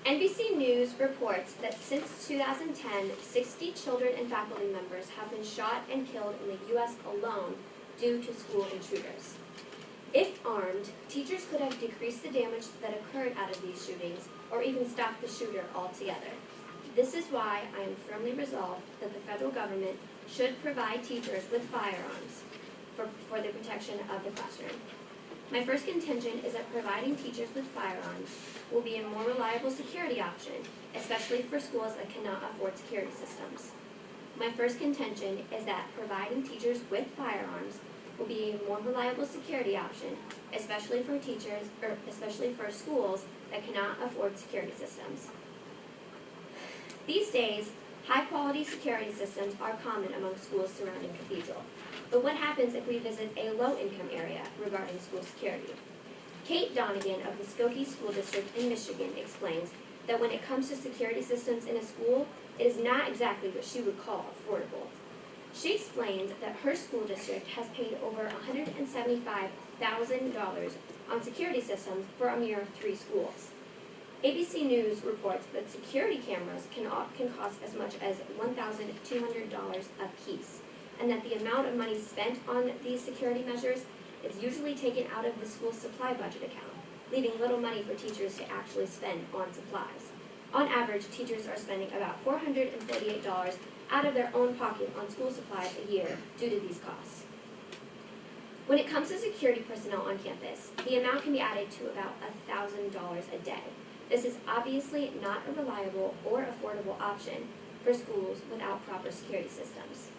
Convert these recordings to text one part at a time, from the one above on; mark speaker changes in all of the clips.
Speaker 1: NBC News reports that since 2010, 60 children and faculty members have been shot and killed in the U.S. alone due to school intruders. If armed, teachers could have decreased the damage that occurred out of these shootings, or even stopped the shooter altogether. This is why I am firmly resolved that the federal government should provide teachers with firearms for the protection of the classroom. My first contention is that providing teachers with firearms will be a more reliable security option, especially for schools that cannot afford security systems. My first contention is that providing teachers with firearms will be a more reliable security option, especially for schools that cannot afford security systems. These days, high-quality security systems are common among schools surrounding Cathedral. But what happens if we visit a low-income area regarding school security? Kate Donegan of the Skokie School District in Michigan explains that when it comes to security systems in a school, it is not exactly what she would call affordable. She explains that her school district has paid over $175,000 on security systems for a mere 3 schools. ABC News reports that security cameras can cost as much as $1,200 a piece, and that the amount of money spent on these security measures is usually taken out of the school's supply budget account, leaving little money for teachers to actually spend on supplies. On average, teachers are spending about $448 out of their own pocket on school supplies a year due to these costs. When it comes to security personnel on campus, the amount can be added to about $1,000 a day. This is obviously not a reliable or affordable option for schools without proper security systems.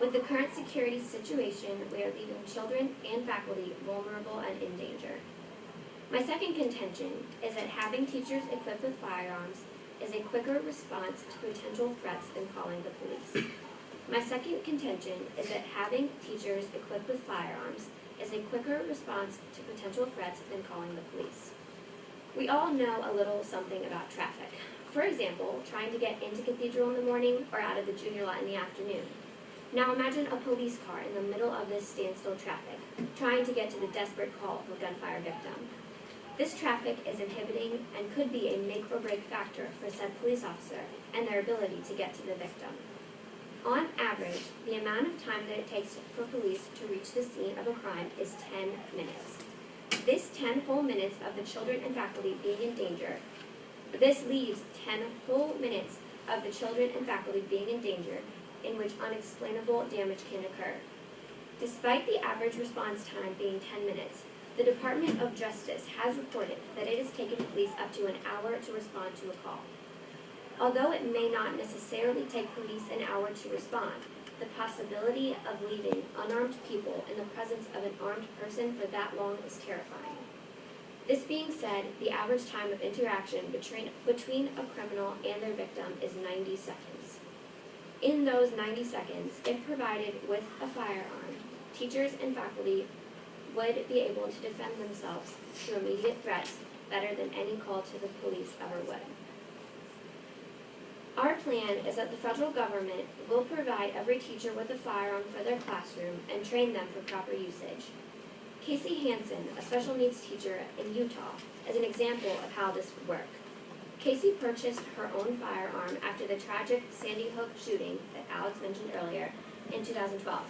Speaker 1: With the current security situation, we are leaving children and faculty vulnerable and in danger. My second contention is that having teachers equipped with firearms is a quicker response to potential threats than calling the police. My second contention is that having teachers equipped with firearms is a quicker response to potential threats than calling the police. We all know a little something about traffic. For example, trying to get into Cathedral in the morning or out of the junior lot in the afternoon. Now imagine a police car in the middle of this standstill traffic, trying to get to the desperate call of a gunfire victim. This traffic is inhibiting and could be a make-or-break factor for said police officer and their ability to get to the victim. On average, the amount of time that it takes for police to reach the scene of a crime is 10 minutes. This 10 whole minutes of the children and faculty being in danger, this leaves 10 whole minutes of the children and faculty being in danger in which unexplainable damage can occur. Despite the average response time being 10 minutes, the Department of Justice has reported that it has taken police up to an hour to respond to a call. Although it may not necessarily take police an hour to respond, the possibility of leaving unarmed people in the presence of an armed person for that long is terrifying. This being said, the average time of interaction between a criminal and their victim is 90 seconds. In those 90 seconds, if provided with a firearm, teachers and faculty would be able to defend themselves to immediate threats better than any call to the police ever would. Our plan is that the federal government will provide every teacher with a firearm for their classroom and train them for proper usage. Casey Hansen, a special needs teacher in Utah, is an example of how this would work. Casey purchased her own firearm after the tragic Sandy Hook shooting that Alex mentioned earlier in 2012,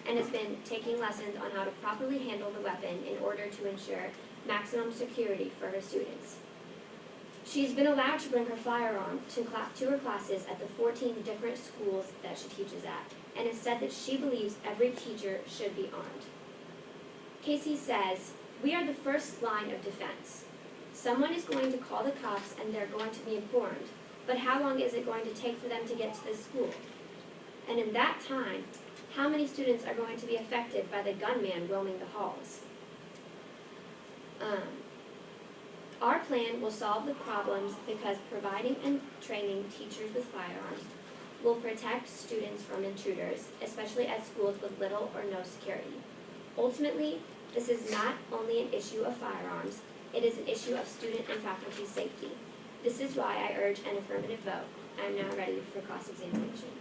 Speaker 1: and has been taking lessons on how to properly handle the weapon in order to ensure maximum security for her students. She's been allowed to bring her firearm to her classes at the 14 different schools that she teaches at, and has said that she believes every teacher should be armed. Casey says, "We are the first line of defense. Someone is going to call the cops and they're going to be informed, but how long is it going to take for them to get to this school? And in that time, how many students are going to be affected by the gunman roaming the halls?" Our plan will solve the problems because providing and training teachers with firearms will protect students from intruders, especially at schools with little or no security. Ultimately, this is not only an issue of firearms, it is an issue of student and faculty safety. This is why I urge an affirmative vote. I am now ready for cross-examination.